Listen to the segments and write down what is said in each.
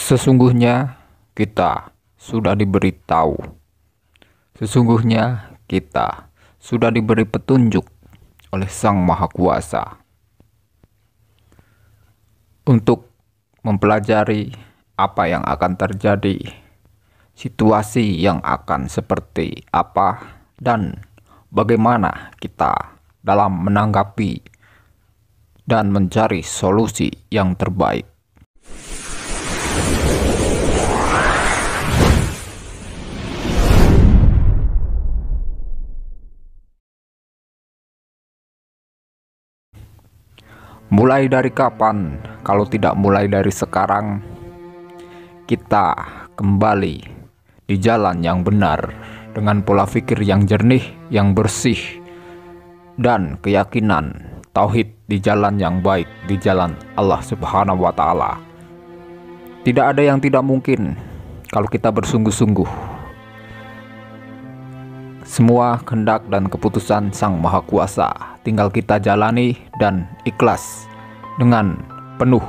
Sesungguhnya kita sudah diberitahu. Sesungguhnya kita sudah diberi petunjuk oleh Sang Maha Kuasa untuk mempelajari apa yang akan terjadi, situasi yang akan seperti apa, dan bagaimana kita dalam menanggapi dan mencari solusi yang terbaik. Mulai dari kapan, kalau tidak mulai dari sekarang, kita kembali di jalan yang benar dengan pola pikir yang jernih, yang bersih, dan keyakinan tauhid di jalan yang baik, di jalan Allah Subhanahu wa Ta'ala. Tidak ada yang tidak mungkin kalau kita bersungguh-sungguh. Semua kehendak dan keputusan Sang Maha Kuasa tinggal kita jalani dan ikhlas dengan penuh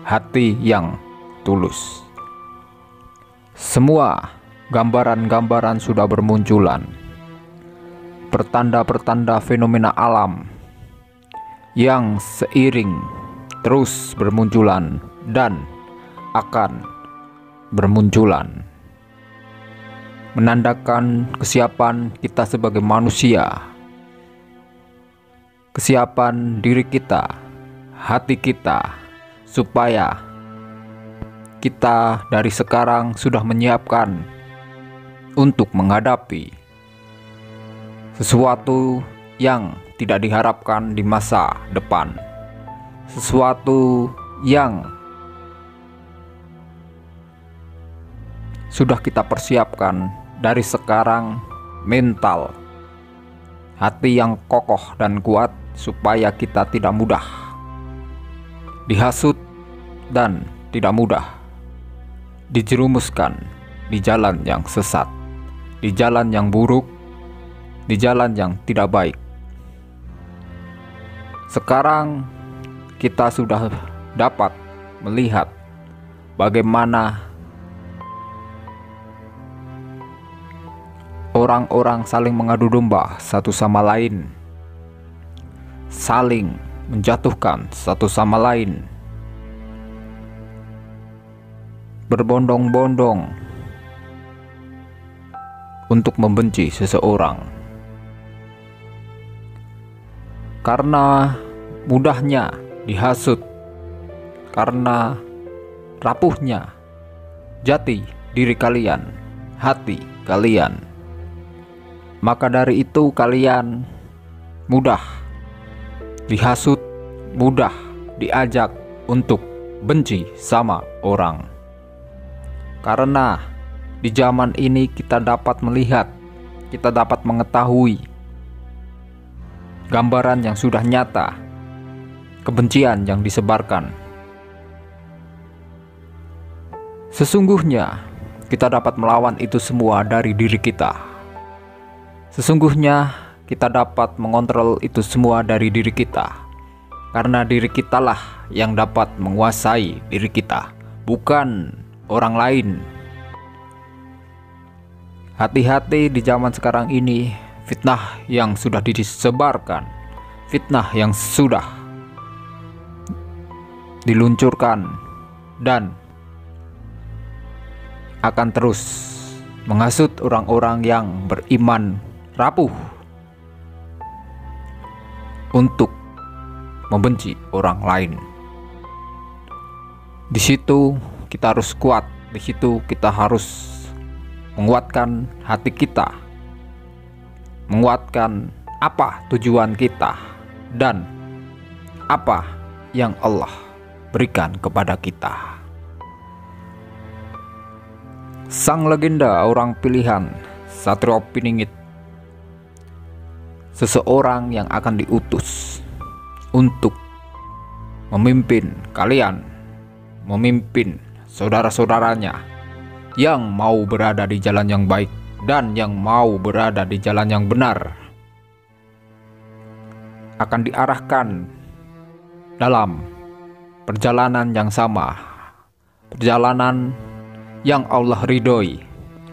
hati yang tulus. Semua gambaran-gambaran sudah bermunculan, pertanda-pertanda fenomena alam yang seiring terus bermunculan dan akan bermunculan, menandakan kesiapan kita sebagai manusia, kesiapan diri kita, hati kita, supaya kita dari sekarang sudah menyiapkan untuk menghadapi sesuatu yang tidak diharapkan di masa depan, sesuatu yang sudah kita persiapkan dari sekarang. Mental, hati yang kokoh dan kuat, supaya kita tidak mudah dihasut dan tidak mudah dijerumuskan di jalan yang sesat, di jalan yang buruk, di jalan yang tidak baik. Sekarang kita sudah dapat melihat bagaimana orang-orang saling mengadu domba satu sama lain, saling menjatuhkan satu sama lain, berbondong-bondong untuk membenci seseorang karena mudahnya dihasut, karena rapuhnya jati diri kalian, hati kalian. Maka dari itu kalian mudah dihasut, mudah diajak untuk benci sama orang. Karena di zaman ini kita dapat melihat, kita dapat mengetahui gambaran yang sudah nyata, kebencian yang disebarkan. Sesungguhnya kita dapat melawan itu semua dari diri kita. Sesungguhnya kita dapat mengontrol itu semua dari diri kita, karena diri kitalah yang dapat menguasai diri kita, bukan orang lain. Hati-hati di zaman sekarang ini, fitnah yang sudah disebarkan, fitnah yang sudah diluncurkan dan akan terus menghasut orang-orang yang beriman rapuh untuk membenci orang lain. Di situ kita harus kuat, di situ kita harus menguatkan hati kita, menguatkan apa tujuan kita dan apa yang Allah berikan kepada kita. Sang legenda orang pilihan, Satrio Piningit, seseorang yang akan diutus untuk memimpin kalian, memimpin saudara-saudaranya yang mau berada di jalan yang baik dan yang mau berada di jalan yang benar, akan diarahkan dalam perjalanan yang sama, perjalanan yang Allah ridhoi,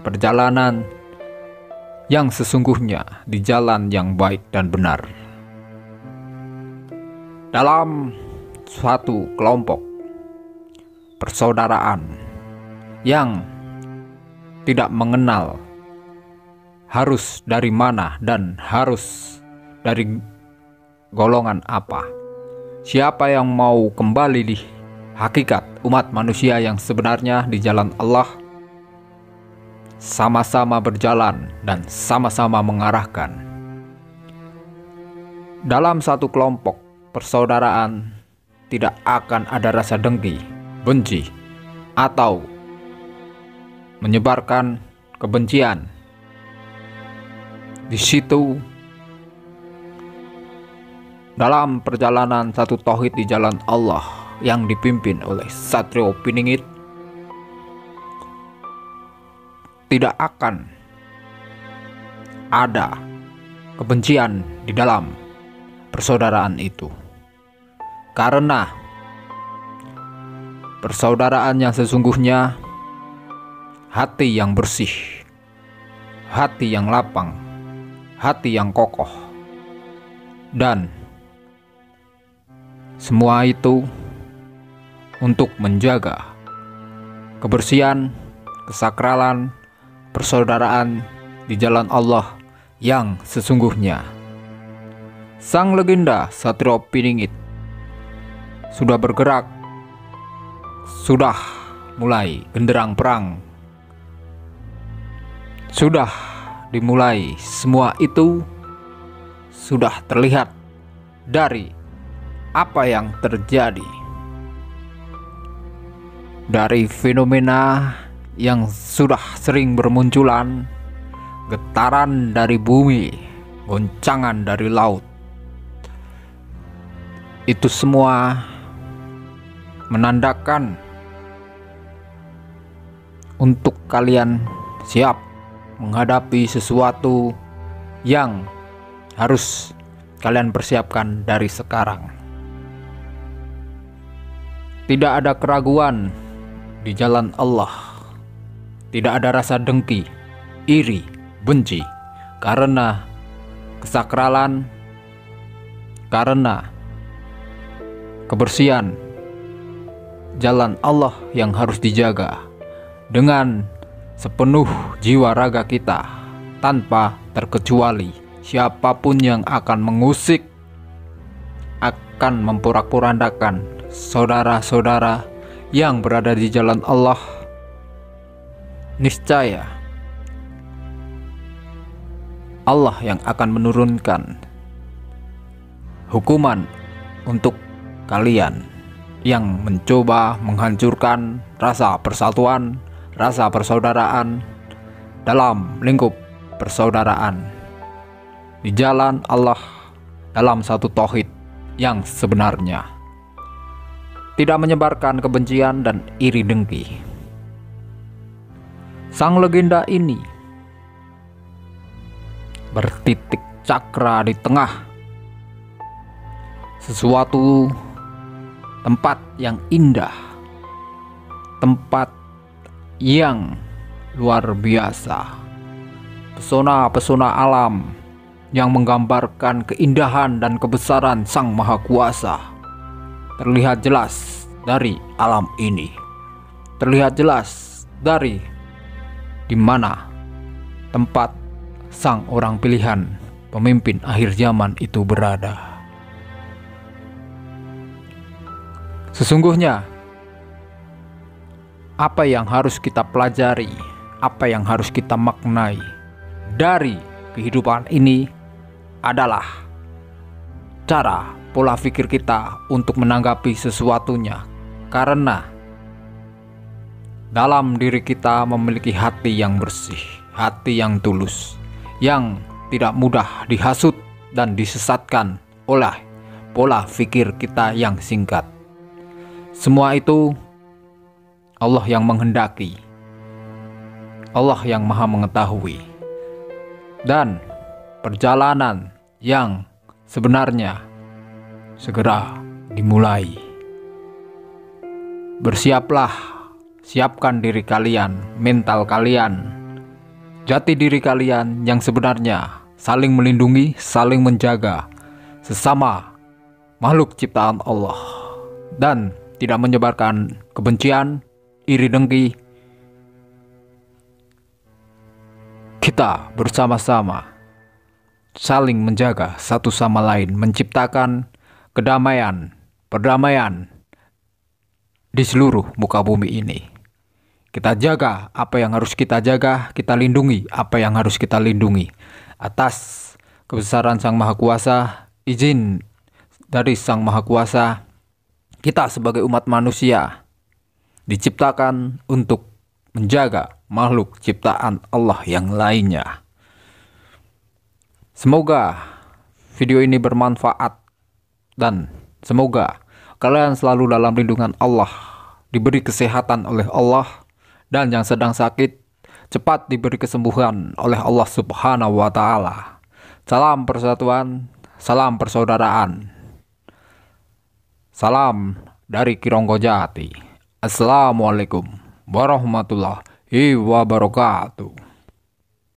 perjalanan yang sesungguhnya di jalan yang baik dan benar. Dalam suatu kelompok persaudaraan yang tidak mengenal harus dari mana dan harus dari golongan apa, siapa yang mau kembali di hakikat umat manusia yang sebenarnya di jalan Allah, sama-sama berjalan dan sama-sama mengarahkan. Dalam satu kelompok persaudaraan tidak akan ada rasa dengki, benci, atau menyebarkan kebencian. Di situ, dalam perjalanan satu tauhid di jalan Allah yang dipimpin oleh Satrio Piningit, tidak akan ada kebencian di dalam persaudaraan itu. Karena persaudaraan yang sesungguhnya hati yang bersih, hati yang lapang, hati yang kokoh, dan semua itu untuk menjaga kebersihan, kesakralan, persaudaraan di jalan Allah yang sesungguhnya. Sang legenda Satrio Piningit sudah bergerak, sudah mulai genderang perang, sudah dimulai. Semua itu sudah terlihat dari apa yang terjadi, dari fenomena yang sudah sering bermunculan, getaran dari bumi, goncangan dari laut. Itu semua menandakan untuk kalian siap menghadapi sesuatu yang harus kalian persiapkan dari sekarang. Tidak ada keraguan di jalan Allah, tidak ada rasa dengki, iri, benci, karena kesakralan, karena kebersihan jalan Allah yang harus dijaga dengan sepenuh jiwa raga kita, tanpa terkecuali. Siapapun yang akan mengusik, akan memporak-porandakan saudara-saudara yang berada di jalan Allah, niscaya Allah yang akan menurunkan hukuman untuk kalian yang mencoba menghancurkan rasa persatuan, rasa persaudaraan dalam lingkup persaudaraan di jalan Allah, dalam satu tauhid yang sebenarnya, tidak menyebarkan kebencian dan iri dengki. Sang legenda ini bertitik cakra di tengah sesuatu tempat yang indah, tempat yang luar biasa, pesona-pesona alam yang menggambarkan keindahan dan kebesaran Sang Maha Kuasa terlihat jelas dari alam ini, terlihat jelas dari di mana tempat sang orang pilihan pemimpin akhir zaman itu berada. Sesungguhnya apa yang harus kita pelajari, apa yang harus kita maknai dari kehidupan ini adalah cara pola pikir kita untuk menanggapi sesuatunya. Karena dalam diri kita memiliki hati yang bersih, hati yang tulus, yang tidak mudah dihasut dan disesatkan oleh pola pikir kita yang singkat. Semua itu Allah yang menghendaki, Allah yang maha mengetahui, dan perjalanan yang sebenarnya segera dimulai. Bersiaplah Siapkan diri kalian, mental kalian, jati diri kalian yang sebenarnya, saling melindungi, saling menjaga sesama makhluk ciptaan Allah, dan tidak menyebarkan kebencian, iri dengki. Kita bersama-sama saling menjaga satu sama lain, menciptakan kedamaian, perdamaian di seluruh muka bumi ini. Kita jaga apa yang harus kita jaga, kita lindungi apa yang harus kita lindungi. Atas kebesaran Sang Maha Kuasa, izin dari Sang Maha Kuasa, kita sebagai umat manusia diciptakan untuk menjaga makhluk ciptaan Allah yang lainnya. Semoga video ini bermanfaat dan semoga kalian selalu dalam lindungan Allah, diberi kesehatan oleh Allah, dan yang sedang sakit cepat diberi kesembuhan oleh Allah Subhanahu wa Ta'ala. Salam persatuan, salam persaudaraan, salam dari Kironggo Jati. Assalamualaikum warahmatullahi wabarakatuh.